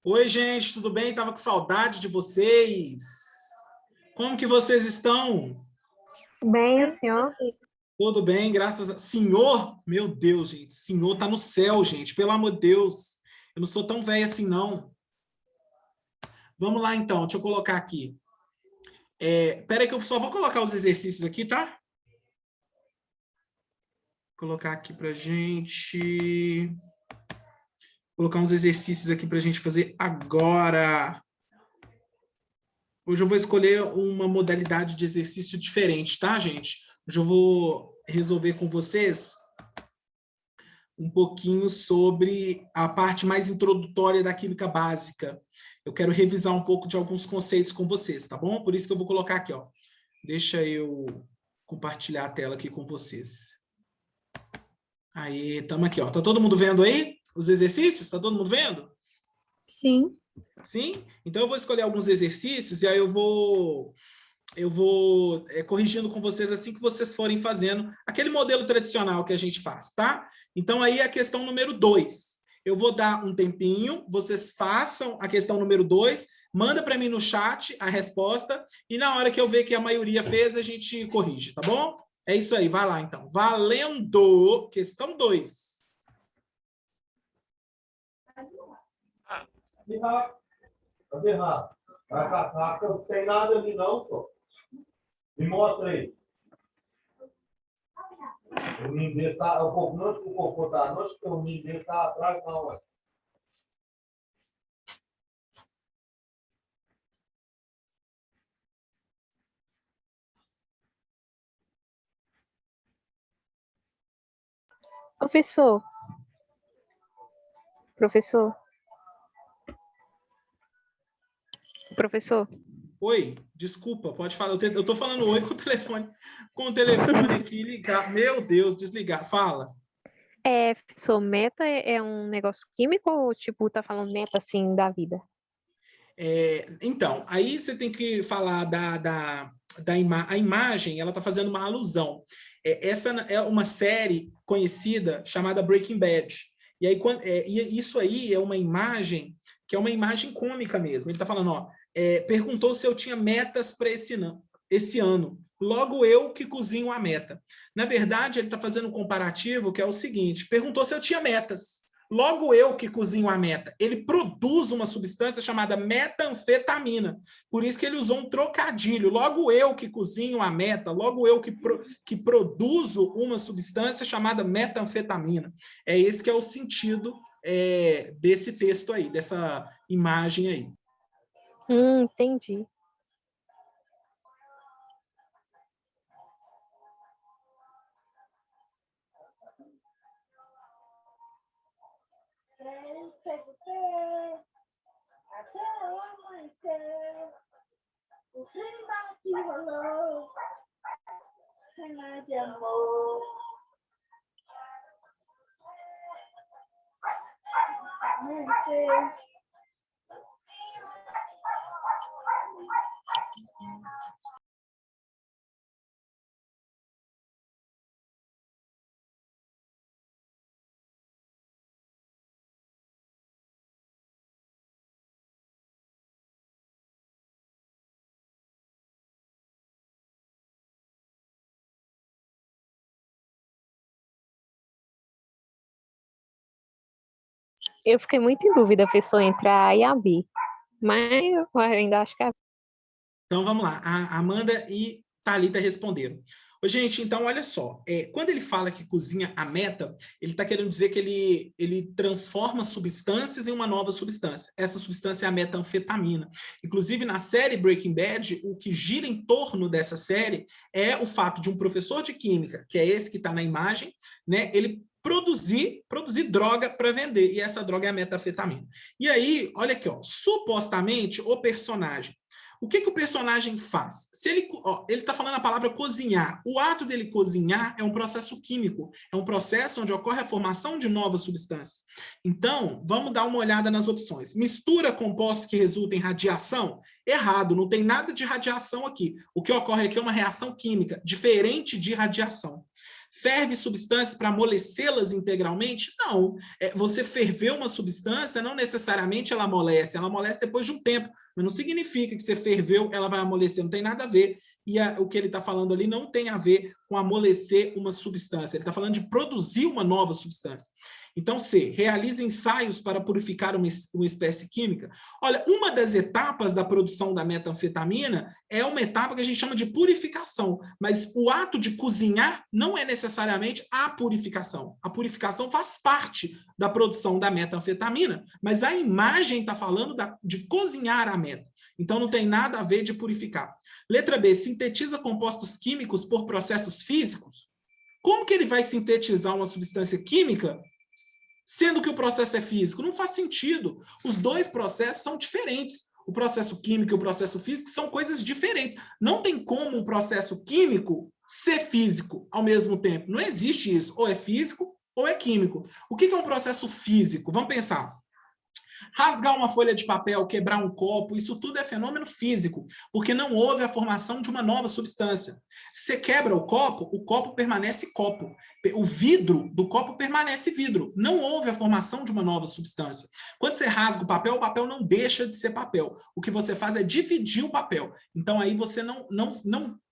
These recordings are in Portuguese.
Oi, gente, tudo bem? Tava com saudade de vocês. Como que vocês estão? Bem, o senhor? Tudo bem, graças a... Senhor? Meu Deus, gente. Senhor tá no céu, gente. Pelo amor de Deus. Eu não sou tão velho assim, não. Vamos lá, então. Deixa eu colocar aqui. Espera aí que eu só vou colocar os exercícios aqui, tá? Vou colocar aqui pra gente... Colocar uns exercícios aqui pra gente fazer agora. Hoje eu vou escolher uma modalidade de exercício diferente, tá, gente? Hoje eu vou resolver com vocês um pouquinho sobre a parte mais introdutória da química básica. Eu quero revisar um pouco de alguns conceitos com vocês, tá bom? Por isso que eu vou colocar aqui, ó. Deixa eu compartilhar a tela aqui com vocês. Aí, estamos aqui, ó. Tá todo mundo vendo aí os exercícios? Tá todo mundo vendo? Sim. Sim? Então eu vou escolher alguns exercícios e aí eu vou corrigindo com vocês assim que vocês forem fazendo aquele modelo tradicional que a gente faz, tá? Então aí a questão número 2. Eu vou dar um tempinho, vocês façam a questão número 2, manda para mim no chat a resposta e na hora que eu ver que a maioria fez, a gente corrige, tá bom? É isso aí, vai lá então. Valendo! Questão 2. Cadê Rafa? Vai catar, não tem nada ali não, pô. Me mostra aí. O ninho dele está... O cocô está noite, porque o ninho dele está atrás, não, ué. Professor. Professor. Professor. Oi, desculpa, pode falar. Eu tô falando oi com o telefone aqui ligar. Meu Deus, desligar. Fala. Professor, meta é um negócio químico ou, tipo, tá falando meta, assim, da vida? Então, aí você tem que falar a imagem, ela está fazendo uma alusão. Essa é uma série conhecida chamada Breaking Bad. E aí, isso aí é uma imagem que é uma imagem cômica mesmo. Ele está falando, ó, perguntou se eu tinha metas para esse ano. Logo eu que cozinho a meta. Na verdade, ele está fazendo um comparativo que é o seguinte, perguntou se eu tinha metas. Logo eu que cozinho a meta. Ele produz uma substância chamada metanfetamina. Por isso que ele usou um trocadilho. Logo eu que cozinho a meta, logo eu que produzo uma substância chamada metanfetamina. É esse que é o sentido desse texto aí, dessa imagem aí. Entendi. Até amanhecer, o clima que rolou, cena de amor. Amanhecer. Eu fiquei muito em dúvida, professor, entre a A e a B. Mas eu ainda acho que é... Então, vamos lá. A Amanda e Thalita responderam. Ô, gente, então, olha só. Quando ele fala que cozinha a meta, ele está querendo dizer que ele transforma substâncias em uma nova substância. Essa substância é a metanfetamina. Inclusive, na série Breaking Bad, o que gira em torno dessa série é o fato de um professor de química, que é esse que está na imagem, né? Ele produzir droga para vender. E essa droga é a metanfetamina. E aí, olha aqui, ó, supostamente, o personagem. O que o personagem faz? Se ele está falando a palavra cozinhar. O ato dele cozinhar é um processo químico. É um processo onde ocorre a formação de novas substâncias. Então, vamos dar uma olhada nas opções. Mistura compostos que resultam em radiação? Errado, não tem nada de radiação aqui. O que ocorre aqui é uma reação química, diferente de radiação. Ferve substâncias para amolecê-las integralmente? Não. Você ferveu uma substância, não necessariamente ela amolece depois de um tempo, mas não significa que você ferveu, ela vai amolecer, não tem nada a ver. E o que ele está falando ali não tem a ver com amolecer uma substância, ele está falando de produzir uma nova substância. Então, C, realiza ensaios para purificar uma espécie química. Olha, uma das etapas da produção da metanfetamina é uma etapa que a gente chama de purificação, mas o ato de cozinhar não é necessariamente a purificação. A purificação faz parte da produção da metanfetamina, mas a imagem está falando de cozinhar a meta. Então, não tem nada a ver de purificar. Letra B, sintetiza compostos químicos por processos físicos. Como que ele vai sintetizar uma substância química sendo que o processo é físico? Não faz sentido. Os dois processos são diferentes. O processo químico e o processo físico são coisas diferentes. Não tem como um processo químico ser físico ao mesmo tempo. Não existe isso. Ou é físico ou é químico. O que é um processo físico? Vamos pensar. Rasgar uma folha de papel, quebrar um copo, isso tudo é fenômeno físico, porque não houve a formação de uma nova substância. Você quebra o copo permanece copo. O vidro do copo permanece vidro. Não houve a formação de uma nova substância. Quando você rasga o papel não deixa de ser papel. O que você faz é dividir o papel. Então, aí você não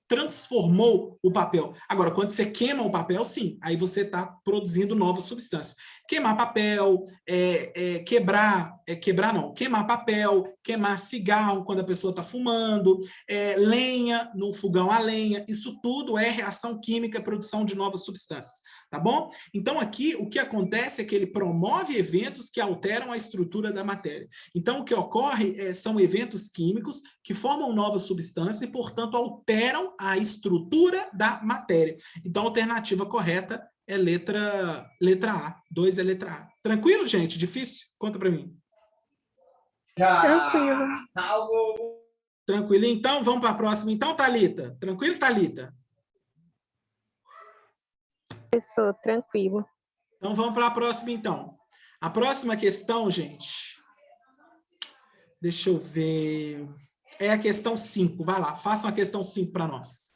transformou o papel. Agora, quando você queima o papel, sim, aí você está produzindo novas substâncias. Queimar papel, queimar papel, queimar cigarro quando a pessoa está fumando, lenha no fogão a lenha, isso tudo é reação química, produção de novas substâncias, tá bom? Então, aqui, o que acontece é que ele promove eventos que alteram a estrutura da matéria. Então, o que ocorre são eventos químicos que formam novas substâncias e, portanto, alteram a estrutura da matéria. Então, a alternativa correta é letra A. 2 é letra A. Tranquilo, gente? Difícil? Conta para mim. Tranquilo. Tranquilo? Então, vamos para a próxima. Então, Thalita. Tranquilo, Thalita? Professor, tranquilo. Então, vamos para a próxima, então. A próxima questão, gente, deixa eu ver, é a questão 5. Vai lá, façam a questão 5 para nós.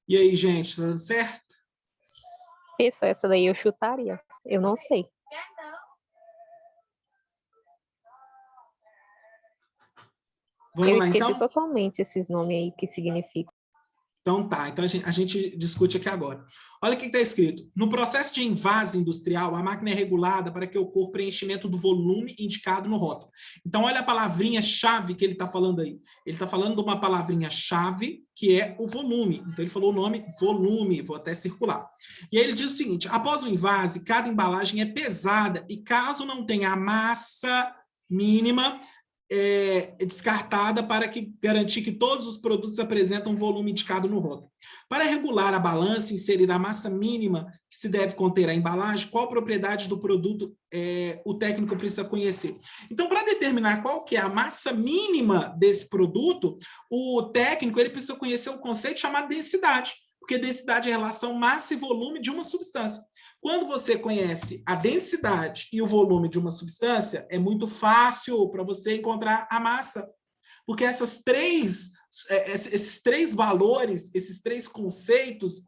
E aí, gente, tá dando certo? Isso, essa daí eu chutaria. Eu não sei. Vamos lá, esqueci então? totalmente esses nomes aí que significam. Então tá, então a gente discute aqui agora. Olha o que está escrito. No processo de envase industrial, a máquina é regulada para que ocorra o preenchimento do volume indicado no rótulo. Então, olha a palavrinha-chave que ele está falando aí. Ele está falando de uma palavrinha-chave, que é o volume. Então, ele falou o nome volume, vou até circular. E aí ele diz o seguinte, após o envase, cada embalagem é pesada e caso não tenha a massa mínima, descartada para garantir que todos os produtos apresentam o volume indicado no rótulo. Para regular a balança e inserir a massa mínima que se deve conter a embalagem, qual propriedade do produto o técnico precisa conhecer? Então, para determinar qual que é a massa mínima desse produto, o técnico ele precisa conhecer o conceito chamado densidade, porque densidade é a relação massa e volume de uma substância. Quando você conhece a densidade e o volume de uma substância, é muito fácil para você encontrar a massa. Porque esses três valores, esses três conceitos,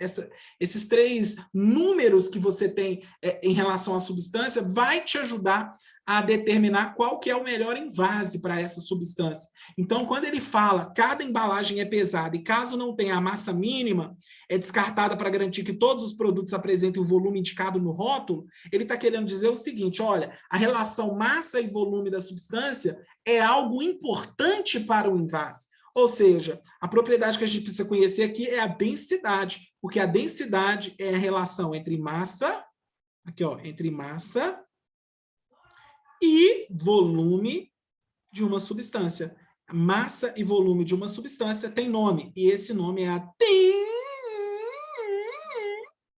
esses três números que você tem em relação à substância, vai te ajudar a determinar qual que é o melhor envase para essa substância. Então, quando ele fala cada embalagem é pesada e caso não tenha a massa mínima, é descartada para garantir que todos os produtos apresentem o volume indicado no rótulo, ele está querendo dizer o seguinte, olha, a relação massa e volume da substância é algo importante para o envase. Ou seja, a propriedade que a gente precisa conhecer aqui é a densidade, porque a densidade é a relação entre massa, aqui ó, entre massa e volume de uma substância. Massa e volume de uma substância tem nome, e esse nome é a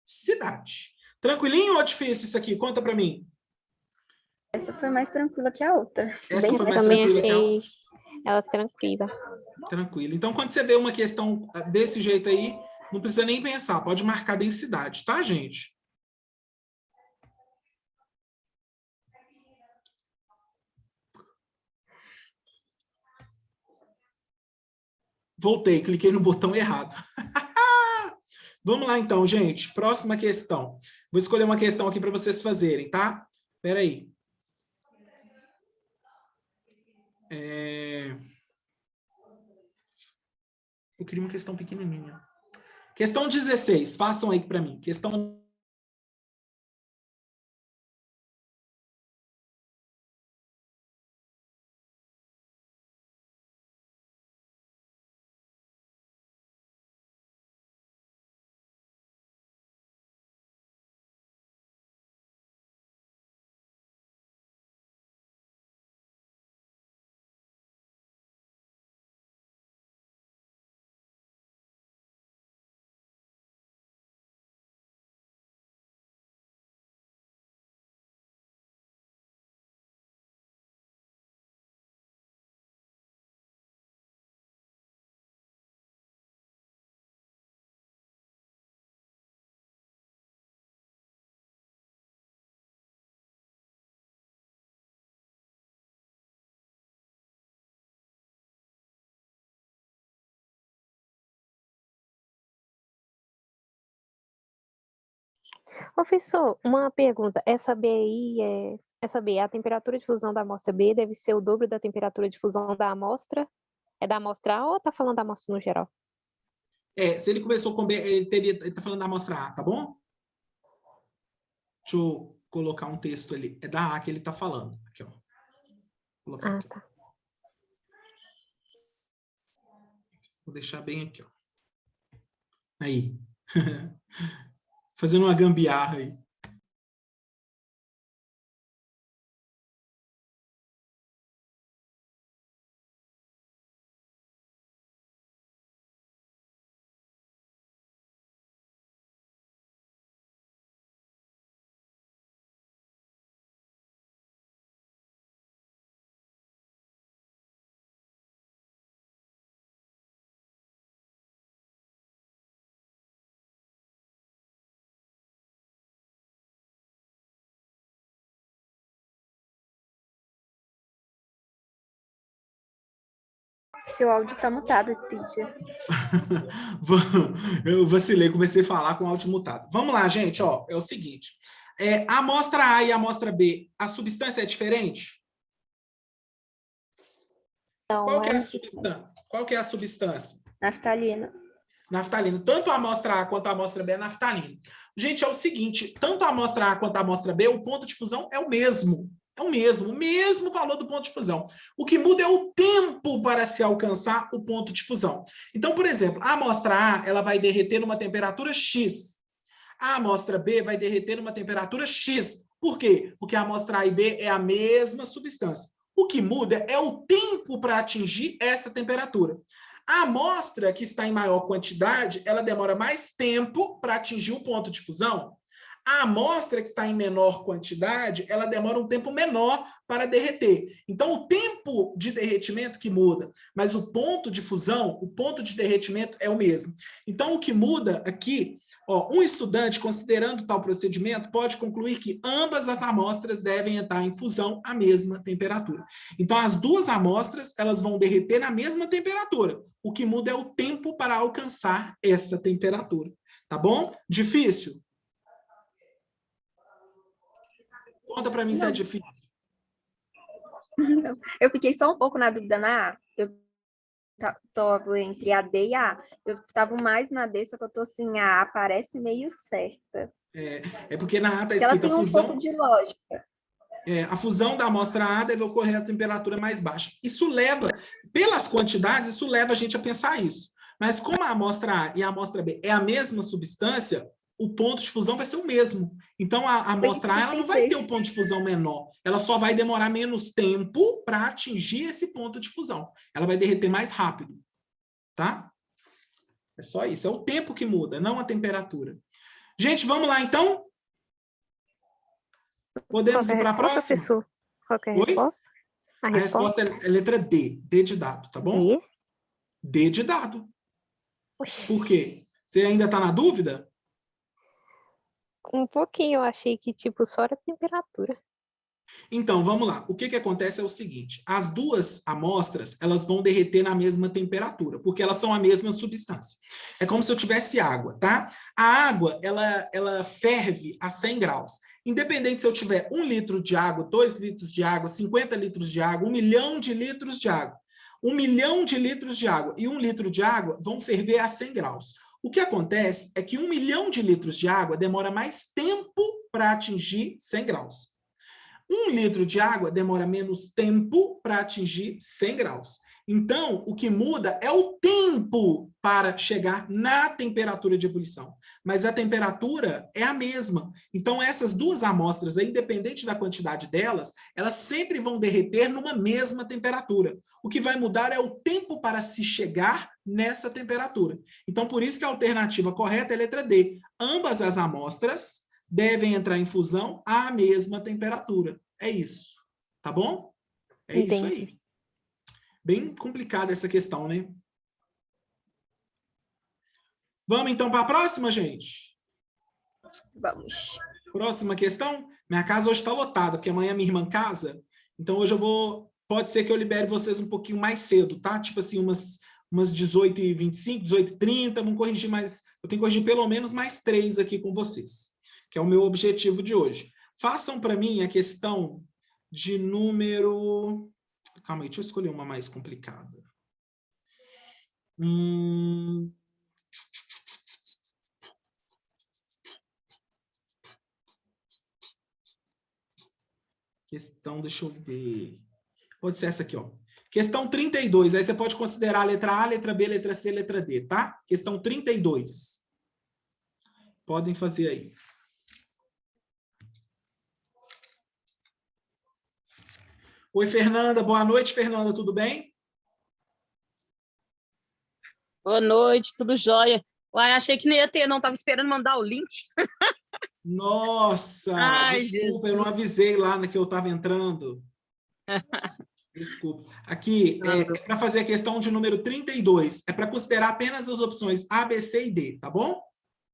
densidade. Tranquilinho ou difícil isso aqui? Conta para mim. Essa foi mais tranquila que a outra. Essa foi mais Também tranquila que a achei outra? ela tranquila. Tranquilo. Então, quando você vê uma questão desse jeito aí, não precisa nem pensar, pode marcar densidade, tá, gente? Voltei, cliquei no botão errado. Vamos lá, então, gente. Próxima questão. Vou escolher uma questão aqui para vocês fazerem, tá? Espera aí. Eu queria uma questão pequenininha. Questão 16. Façam aí para mim. Questão... Professor, uma pergunta. Essa B, a temperatura de fusão da amostra B deve ser o dobro da temperatura de fusão da amostra? É da amostra A ou tá falando da amostra no geral? se ele começou com B, ele tá falando da amostra A, tá bom? Deixa eu colocar um texto ali. É da A que ele tá falando. Aqui, ó. Vou colocar aqui. Tá. Vou deixar bem aqui, ó. Aí. Fazendo uma gambiarra aí. Seu áudio está mutado, teacher. Eu vacilei, comecei a falar com áudio mutado. Vamos lá, gente, ó, é o seguinte. A amostra A e a amostra B, a substância é diferente? Não, Qual que é a substância? Qual que é a substância? Naftalina. Naftalina. Tanto a amostra A quanto a amostra B é naftalina. Gente, é o seguinte, tanto a amostra A quanto a amostra B, o ponto de fusão é o mesmo. É o mesmo valor do ponto de fusão. O que muda é o tempo para se alcançar o ponto de fusão. Então, por exemplo, a amostra A ela vai derreter numa temperatura X. A amostra B vai derreter numa temperatura X. Por quê? Porque a amostra A e B é a mesma substância. O que muda é o tempo para atingir essa temperatura. A amostra que está em maior quantidade, ela demora mais tempo para atingir o ponto de fusão. A amostra que está em menor quantidade, ela demora um tempo menor para derreter. Então, o tempo de derretimento que muda, mas o ponto de fusão, o ponto de derretimento é o mesmo. Então, o que muda aqui, ó, um estudante, considerando tal procedimento, pode concluir que ambas as amostras devem entrar em fusão à mesma temperatura. Então, as duas amostras, elas vão derreter na mesma temperatura. O que muda é o tempo para alcançar essa temperatura. Tá bom? Difícil? Conta para mim se é Não. difícil. Eu fiquei só um pouco na dúvida na A. Eu estava entre a D e a A. Eu estava mais na D, só que eu tô assim, a A parece meio certa. É porque na A está Porque ela escrito a tem um pouco fusão. de lógica. A fusão da amostra A deve ocorrer a temperatura mais baixa. Isso leva, pelas quantidades, isso leva a gente a pensar isso. Mas como a amostra A e a amostra B é a mesma substância, o ponto de fusão vai ser o mesmo. Então, a amostra A ela não vai ter um ponto de fusão menor. Ela só vai demorar menos tempo para atingir esse ponto de fusão. Ela vai derreter mais rápido. Tá? É só isso. É o tempo que muda, não a temperatura. Gente, vamos lá, então? Podemos ir para a próxima? professor? Qual que é a Oi? resposta? A A resposta é letra D. D de dado, tá bom? D? D de dado. Oxi. Por quê? Você ainda está na dúvida? Um pouquinho, eu achei que, tipo, só era temperatura. Então, vamos lá. O que acontece é o seguinte. As duas amostras, elas vão derreter na mesma temperatura, porque elas são a mesma substância. É como se eu tivesse água, tá? A água, ela ferve a 100 graus. Independente se eu tiver 1 litro de água, 2 litros de água, 50 litros de água, 1 milhão de litros de água. 1 milhão de litros de água e 1 litro de água vão ferver a 100 graus. O que acontece é que 1 milhão de litros de água demora mais tempo para atingir 100 graus. 1 litro de água demora menos tempo para atingir 100 graus. Então, o que muda é o tempo para chegar na temperatura de ebulição. Mas a temperatura é a mesma. Então, essas duas amostras, independente da quantidade delas, elas sempre vão derreter numa mesma temperatura. O que vai mudar é o tempo para se chegar nessa temperatura. Então, por isso que a alternativa correta é a letra D. Ambas as amostras devem entrar em fusão à mesma temperatura. É isso. Tá bom? É Entendi. isso aí. Bem complicada essa questão, né? Vamos então para a próxima, gente? Vamos. Próxima questão. Minha casa hoje está lotada, porque amanhã minha irmã casa. Então hoje eu vou... Pode ser que eu libere vocês um pouquinho mais cedo, tá? Tipo assim, umas 18h25, 18h30. Vamos corrigir mais... Eu tenho que corrigir pelo menos mais 3 aqui com vocês, que é o meu objetivo de hoje. Façam para mim a questão de número... Calma aí, deixa eu escolher uma mais complicada. Questão, deixa eu ver. Pode ser essa aqui, ó. Questão 32. Aí você pode considerar a letra A, letra B, letra C, letra D, tá? Questão 32. Podem fazer aí. Oi, Fernanda. Boa noite, Fernanda. Tudo bem? Boa noite, tudo jóia. Uai, achei que não ia ter, não. Estava esperando mandar o link. Nossa, Ai, desculpa, eu não Jesus. avisei lá na que eu estava entrando. Desculpa. Aqui, é para fazer a questão de número 32. É para considerar apenas as opções A, B, C e D, tá bom?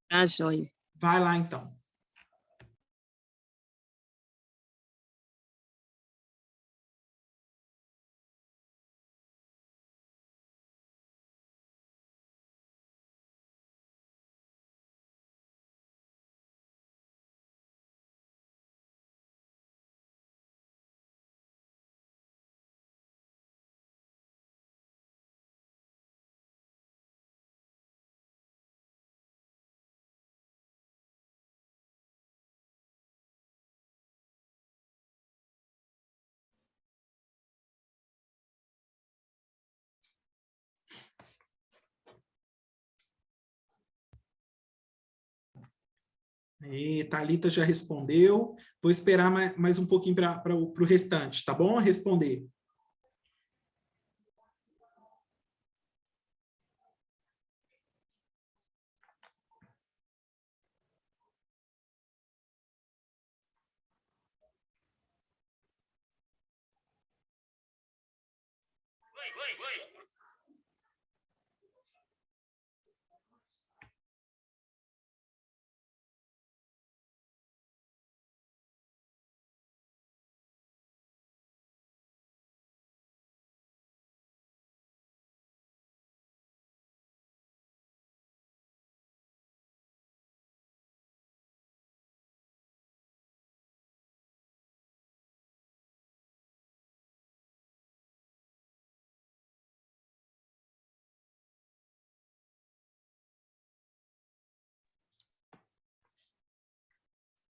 Ah, jóia. Vai lá, então. E Thalita já respondeu. Vou esperar mais um pouquinho para o restante, tá bom? Responder.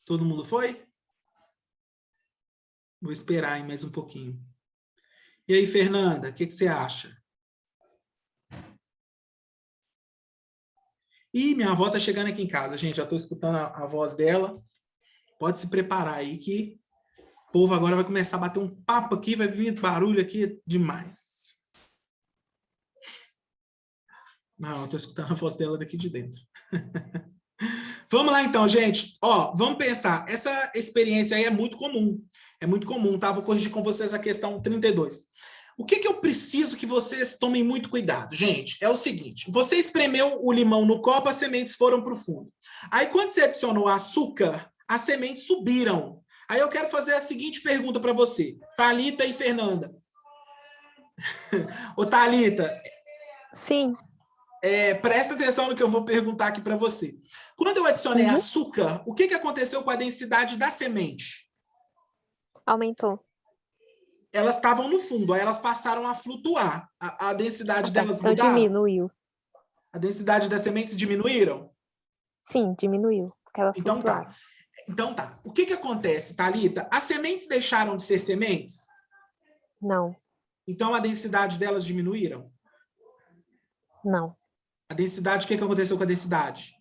Todo mundo foi? Vou esperar aí mais um pouquinho. E aí, Fernanda, o que você acha? Ih, minha avó tá chegando aqui em casa, gente. Já estou escutando a voz dela. Pode se preparar aí que o povo agora vai começar a bater um papo aqui, vai vir barulho aqui demais. Não, eu estou escutando a voz dela daqui de dentro. Vamos lá então, gente. Ó, vamos pensar. Essa experiência aí é muito comum. É muito comum, tá? Vou corrigir com vocês a questão 32. O que eu preciso que vocês tomem muito cuidado, gente? É o seguinte, você espremeu o limão no copo, as sementes foram para o fundo. Aí, quando você adicionou açúcar, as sementes subiram. Aí eu quero fazer a seguinte pergunta para você, Thalita e Fernanda. Ô, Thalita. Sim. Presta atenção no que eu vou perguntar aqui para você. Quando eu adicionei açúcar, o que aconteceu com a densidade da semente? Aumentou. Elas estavam no fundo, aí elas passaram a flutuar. A densidade delas então mudaram? Diminuiu. A densidade das sementes diminuíram? Sim, diminuiu. Porque elas flutuaram. Tá. Então tá. O que acontece, Thalita? As sementes deixaram de ser sementes? Não. Então a densidade delas diminuíram? Não. A densidade, o que aconteceu com a densidade?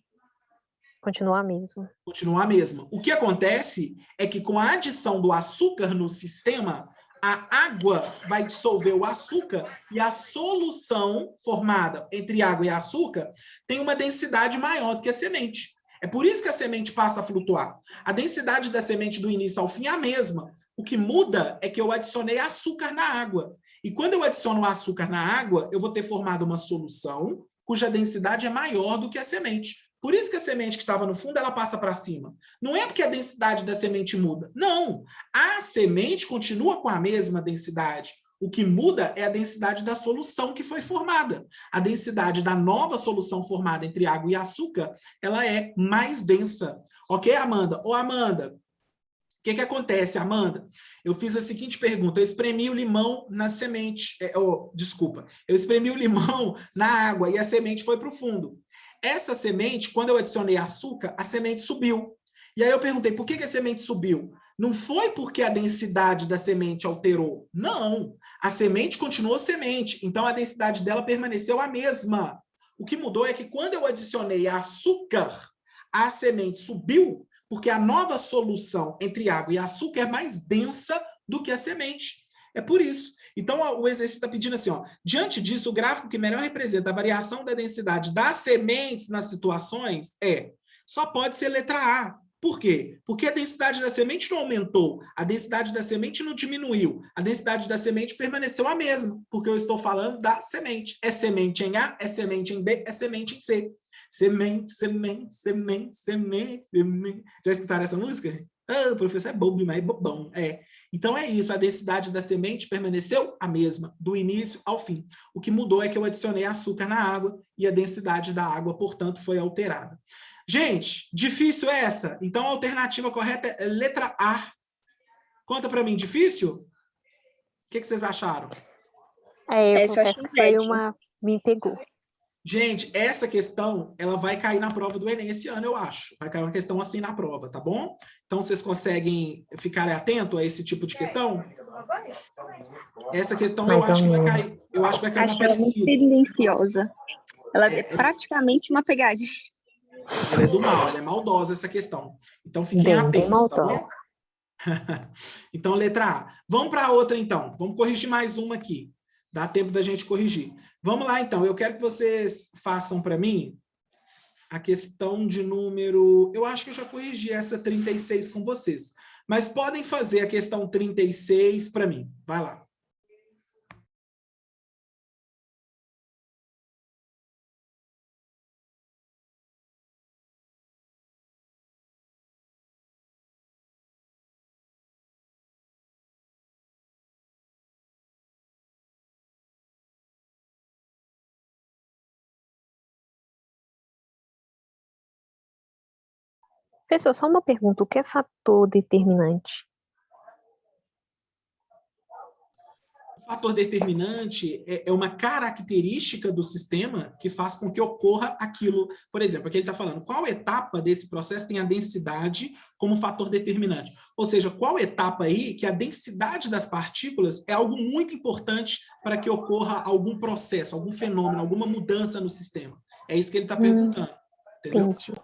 Continua a mesma. Continua a mesma. O que acontece é que com a adição do açúcar no sistema, a água vai dissolver o açúcar e a solução formada entre água e açúcar tem uma densidade maior do que a semente. É por isso que a semente passa a flutuar. A densidade da semente do início ao fim é a mesma. O que muda é que eu adicionei açúcar na água. E quando eu adiciono açúcar na água, eu vou ter formado uma solução cuja densidade é maior do que a semente. Por isso que a semente que estava no fundo, ela passa para cima. Não é porque a densidade da semente muda. Não. A semente continua com a mesma densidade. O que muda é a densidade da solução que foi formada. A densidade da nova solução formada entre água e açúcar, ela é mais densa. Ok, Amanda? Ô, Amanda, o que acontece, Amanda? Eu fiz a seguinte pergunta, eu espremi o limão na semente, eu espremi o limão na água e a semente foi para o fundo. Essa semente, quando eu adicionei açúcar, a semente subiu. E aí eu perguntei, por que a semente subiu? Não foi porque a densidade da semente alterou. Não, a semente continuou semente, então a densidade dela permaneceu a mesma. O que mudou é que quando eu adicionei açúcar, a semente subiu, porque a nova solução entre água e açúcar é mais densa do que a semente. É por isso. Então, o exercício está pedindo assim, ó, diante disso, o gráfico que melhor representa a variação da densidade das sementes nas situações só pode ser letra A. Por quê? Porque a densidade da semente não aumentou, a densidade da semente não diminuiu, a densidade da semente permaneceu a mesma, porque eu estou falando da semente. É semente em A, é semente em B, é semente em C. Semente, semente, semente, semente, semente. Já escutaram essa música, gente? O professor é bobo demais, bobão. Então é isso, a densidade da semente permaneceu a mesma, do início ao fim. O que mudou é que eu adicionei açúcar na água e a densidade da água, portanto, foi alterada. Gente, difícil essa? Então a alternativa correta é letra A. Conta para mim, difícil? O que vocês acharam? Eu confesso que foi uma... Me pegou. Gente, essa questão, ela vai cair na prova do Enem esse ano, eu acho. Vai cair uma questão assim na prova, tá bom? Então, vocês conseguem ficar atentos a esse tipo de questão? Essa questão eu acho que vai cair. Eu acho que vai cair uma parecida. Silenciosa. Ela é praticamente uma pegadinha. Ela é do mal, ela é maldosa essa questão. Então, fiquem atentos, tá bom? Então, letra A. Vamos para a outra, então. Vamos corrigir mais uma aqui. Dá tempo da gente corrigir. Vamos lá, então. Eu quero que vocês façam para mim a questão de número... Eu acho que eu já corrigi essa 36 com vocês. Mas podem fazer a questão 36 para mim. Vai lá. Professor, só uma pergunta, o que é fator determinante? O fator determinante é uma característica do sistema que faz com que ocorra aquilo. Por exemplo, aqui ele está falando, qual etapa desse processo tem a densidade como fator determinante? Ou seja, qual etapa aí que a densidade das partículas é algo muito importante para que ocorra algum processo, algum fenômeno, alguma mudança no sistema? É isso que ele está perguntando, entendeu? Entendi.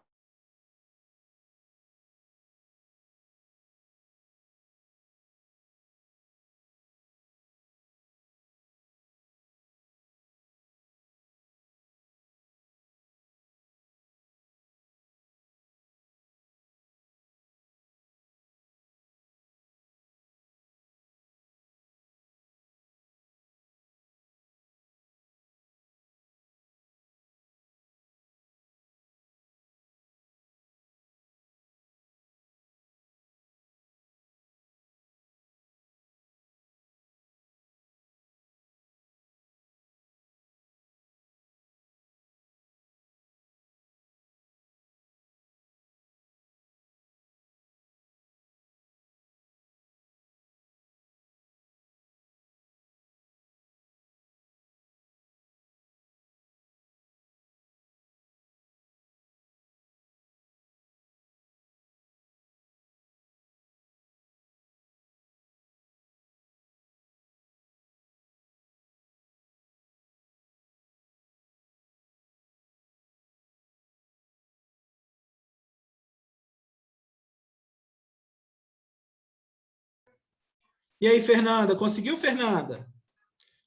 E aí, Fernanda, conseguiu, Fernanda?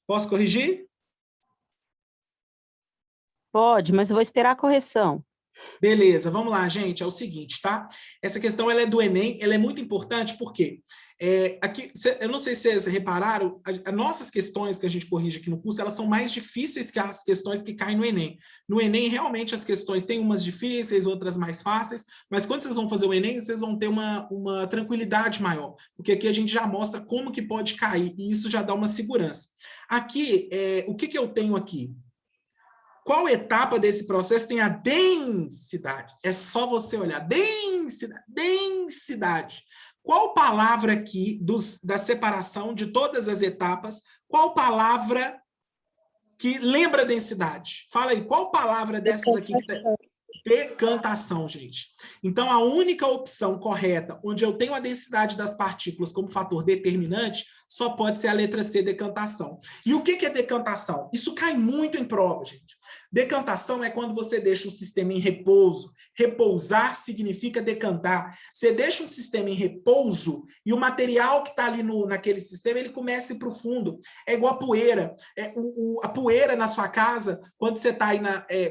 Posso corrigir? Pode, mas eu vou esperar a correção. Beleza, vamos lá, gente. É o seguinte, tá? Essa questão ela é do Enem, ela é muito importante porque aqui, eu não sei se vocês repararam, as nossas questões que a gente corrige aqui no curso, elas são mais difíceis que as questões que caem no Enem. No Enem, realmente, as questões têm umas difíceis, outras mais fáceis, mas quando vocês vão fazer o Enem, vocês vão ter uma tranquilidade maior, porque aqui a gente já mostra como que pode cair, e isso já dá uma segurança. Aqui, o que eu tenho aqui? Qual etapa desse processo tem a densidade? É só você olhar. Densidade. Densidade. Qual palavra aqui da separação de todas as etapas, qual palavra que lembra densidade? Fala aí, qual palavra dessas aqui que tem? Decantação, gente. Então, a única opção correta, onde eu tenho a densidade das partículas como fator determinante, só pode ser a letra C, decantação. E o que é decantação? Isso cai muito em prova, gente. Decantação é quando você deixa um sistema em repouso. Repousar significa decantar. Você deixa um sistema em repouso e o material que está ali naquele sistema, ele começa a ir para o fundo. É igual a poeira. A poeira na sua casa, quando você está aí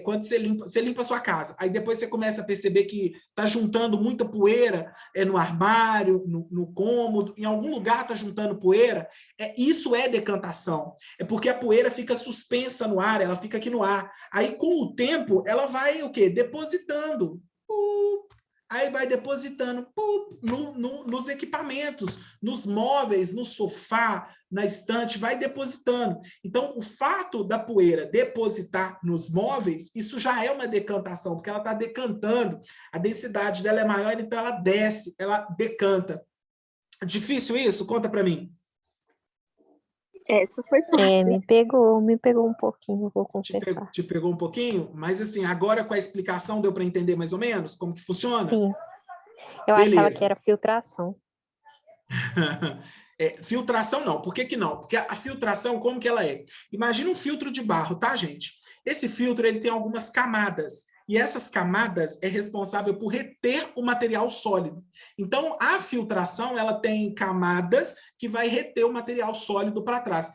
quando você limpa a sua casa, aí depois você começa a perceber que está juntando muita poeira no armário, no cômodo, em algum lugar está juntando poeira. Isso é decantação. É porque a poeira fica suspensa no ar, ela fica aqui no ar. Aí, com o tempo, ela vai o quê? Depositando. Aí vai depositando nos equipamentos, nos móveis, no sofá, na estante, vai depositando. Então, o fato da poeira depositar nos móveis, isso já é uma decantação, porque ela está decantando. A densidade dela é maior, então ela desce, ela decanta. Difícil isso? Conta para mim. Essa foi fácil. Me pegou um pouquinho, vou confessar. Te pegou um pouquinho? Mas assim, agora com a explicação deu para entender mais ou menos como que funciona? Sim. Eu Beleza. achava que era filtração. Filtração não. Por que não? Porque a filtração, como que ela é? Imagina um filtro de barro, tá, gente? Esse filtro ele tem algumas camadas. E essas camadas é responsável por reter o material sólido. Então, a filtração, ela tem camadas que vai reter o material sólido para trás.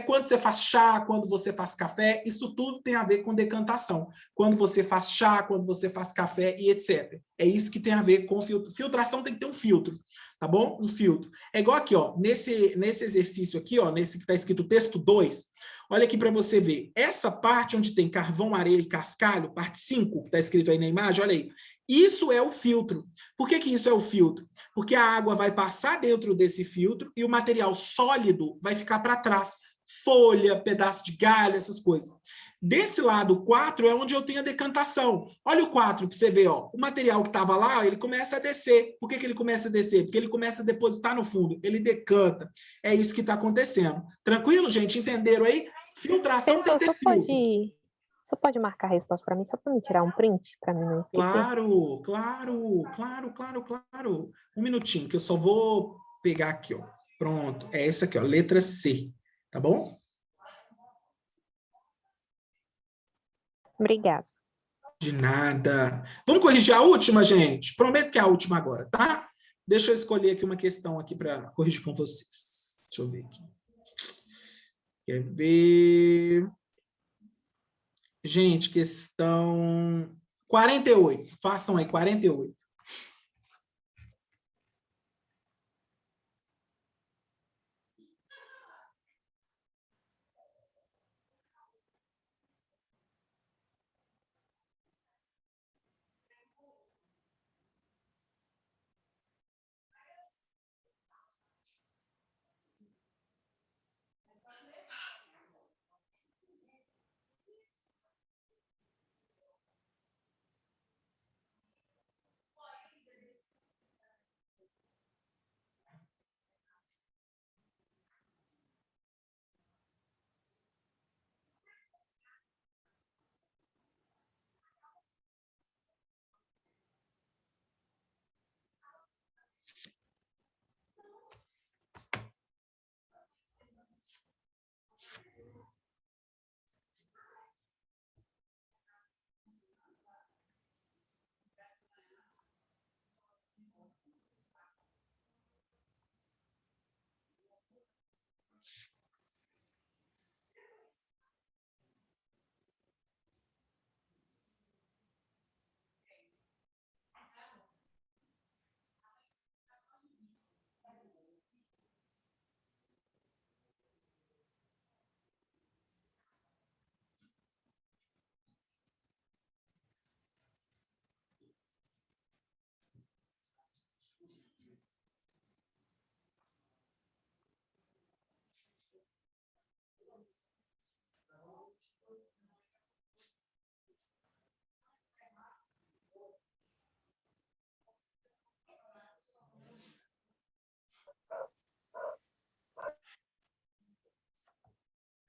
Quando você faz chá, quando você faz café, isso tudo tem a ver com decantação. Quando você faz chá, quando você faz café e etc. É isso que tem a ver com filtro. Filtração tem que ter um filtro, tá bom? Um filtro. É igual aqui, ó, nesse exercício aqui, ó, nesse que está escrito texto 2, olha aqui para você ver. Essa parte onde tem carvão, areia e cascalho, parte 5, que está escrito aí na imagem, olha aí. Isso é o filtro. Por que isso é o filtro? Porque a água vai passar dentro desse filtro e o material sólido vai ficar para trás. Folha, pedaço de galho, essas coisas. Desse lado 4 é onde eu tenho a decantação. Olha o 4 para você ver, ó. O material que estava lá, ele começa a descer. Por que que ele começa a descer? Porque ele começa a depositar no fundo. Ele decanta. É isso que está acontecendo. Tranquilo, gente? Entenderam aí? Filtração tem que ter filtro. Você pode marcar a resposta para mim, só para me tirar um print, para mim não esquecer? Claro, claro, claro, claro, claro. Um minutinho, que eu só vou pegar aqui, ó. Pronto. É essa aqui, ó. Letra C. Tá bom? Obrigada. De nada. Vamos corrigir a última, gente? Prometo que é a última agora, tá? Deixa eu escolher aqui uma questão aqui para corrigir com vocês. Deixa eu ver aqui. Quer ver? Gente, questão 48. Façam aí, 48.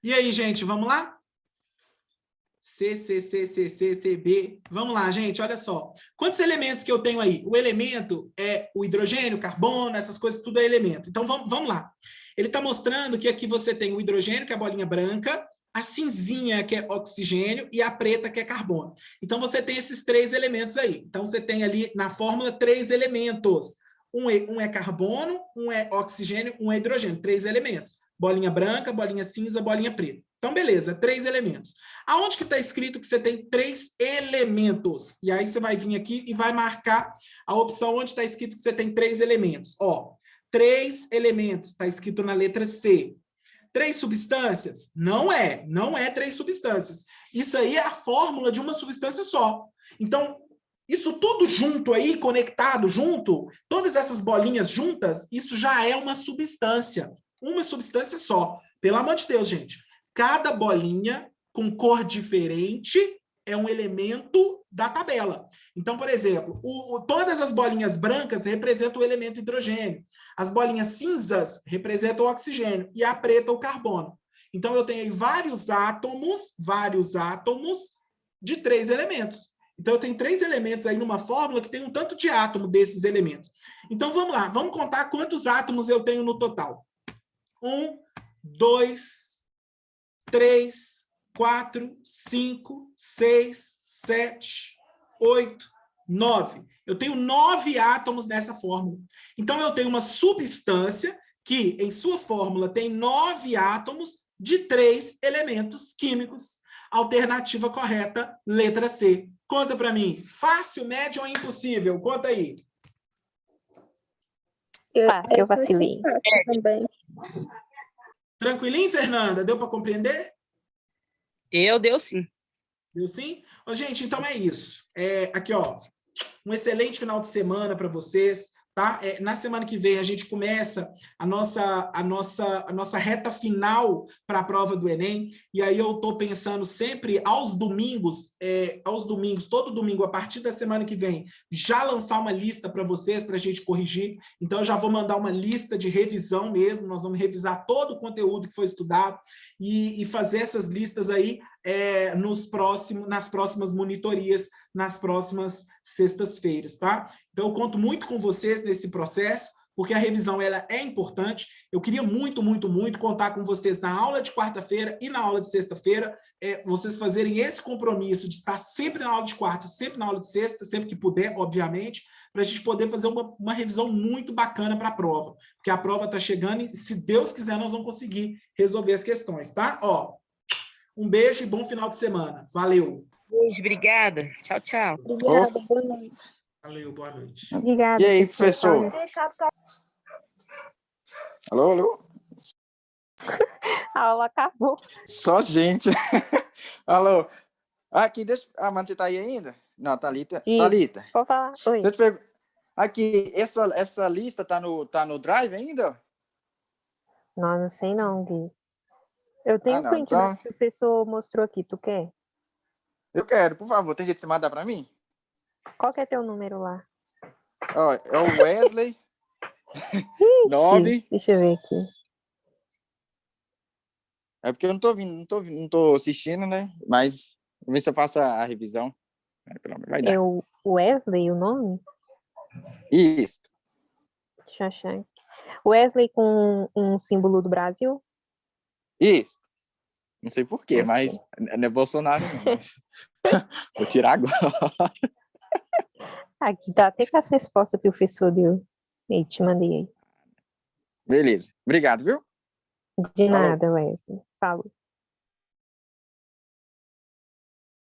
E aí, gente, vamos lá? CB. Vamos lá, gente, olha só. Quantos elementos que eu tenho aí? O elemento é o hidrogênio, carbono, essas coisas, tudo é elemento. Então, vamos lá. Ele está mostrando que aqui você tem o hidrogênio, que é a bolinha branca, a cinzinha, que é oxigênio, e a preta, que é carbono. Então, você tem esses 3 elementos aí. Então, você tem ali na fórmula 3 elementos. Um é carbono, um é oxigênio, um é hidrogênio. 3 elementos. Bolinha branca, bolinha cinza, bolinha preta. Então, beleza, 3 elementos. Aonde que está escrito que você tem 3 elementos? E aí você vai vir aqui e vai marcar a opção onde está escrito que você tem 3 elementos. Ó, 3 elementos, está escrito na letra C. 3 substâncias? Não é 3 substâncias. Isso aí é a fórmula de uma substância só. Então, isso tudo junto aí, conectado junto, todas essas bolinhas juntas, isso já é uma substância só. Pelo amor de Deus, gente. Cada bolinha com cor diferente é um elemento da tabela. Então, por exemplo, todas as bolinhas brancas representam o elemento hidrogênio. As bolinhas cinzas representam o oxigênio e a preta o carbono. Então, eu tenho aí vários átomos de 3 elementos. Então, eu tenho 3 elementos aí numa fórmula que tem um tanto de átomo desses elementos. Então, vamos lá. Vamos contar quantos átomos eu tenho no total. 1, 2, 3, 4, 5, 6, 7, 8, 9. Eu tenho 9 átomos nessa fórmula. Então, eu tenho uma substância que, em sua fórmula, tem 9 átomos de 3 elementos químicos. Alternativa correta, letra C. Conta para mim. Fácil, médio ou impossível? Conta aí. Fácil, eu vacilei. Também. Tranquilinho, Fernanda? Deu para compreender? Deu sim. Deu sim? Ô, gente, então é isso. Aqui, ó, um excelente final de semana para vocês. tá? Na semana que vem a gente começa a nossa reta final para a prova do Enem, e aí eu estou pensando sempre aos domingos, todo domingo, a partir da semana que vem, já lançar uma lista para vocês, para a gente corrigir. Então, eu já vou mandar uma lista de revisão mesmo, nós vamos revisar todo o conteúdo que foi estudado e fazer essas listas aí nas próximas monitorias, nas próximas sextas-feiras, tá? Então, eu conto muito com vocês nesse processo, porque a revisão ela é importante. Eu queria muito, muito, muito contar com vocês na aula de quarta-feira e na aula de sexta-feira, vocês fazerem esse compromisso de estar sempre na aula de quarta, sempre na aula de sexta, sempre que puder, obviamente, para a gente poder fazer uma revisão muito bacana para a prova, porque a prova está chegando e, se Deus quiser, nós vamos conseguir resolver as questões, tá? Ó, um beijo e bom final de semana. Valeu! Beijo, obrigada. Tchau, tchau. Obrigada, boa noite. Valeu, boa noite. Obrigada. E aí, professor? Alô, alô? A aula acabou. Só gente. Alô? Aqui, deixa... Ah, mas você tá aí ainda? Não, Thalita. Sim. Thalita. Pode falar. Oi. Deixa eu te perguntar. Aqui, essa lista tá no Drive ainda? Não sei não, Gui. Eu tenho não, print então... que o professor mostrou aqui. Tu quer? Eu quero, por favor. Tem jeito de você mandar pra mim? Qual que é teu número lá? Ó, é o Wesley. Ixi, 9. Deixa eu ver aqui. É porque eu não tô assistindo, né? Mas vou ver se eu faço a revisão. Vai dar. É o Wesley, o nome? Isso. Deixa eu achar aqui. Wesley com um símbolo do Brasil? Isso. Não sei por quê, mas não é Bolsonaro, não. Vou tirar agora. Aqui tá até com essa resposta que o professor deu. Ei, te mandei aí. Beleza. Obrigado, viu? De Falou. nada, Wesley. Falou.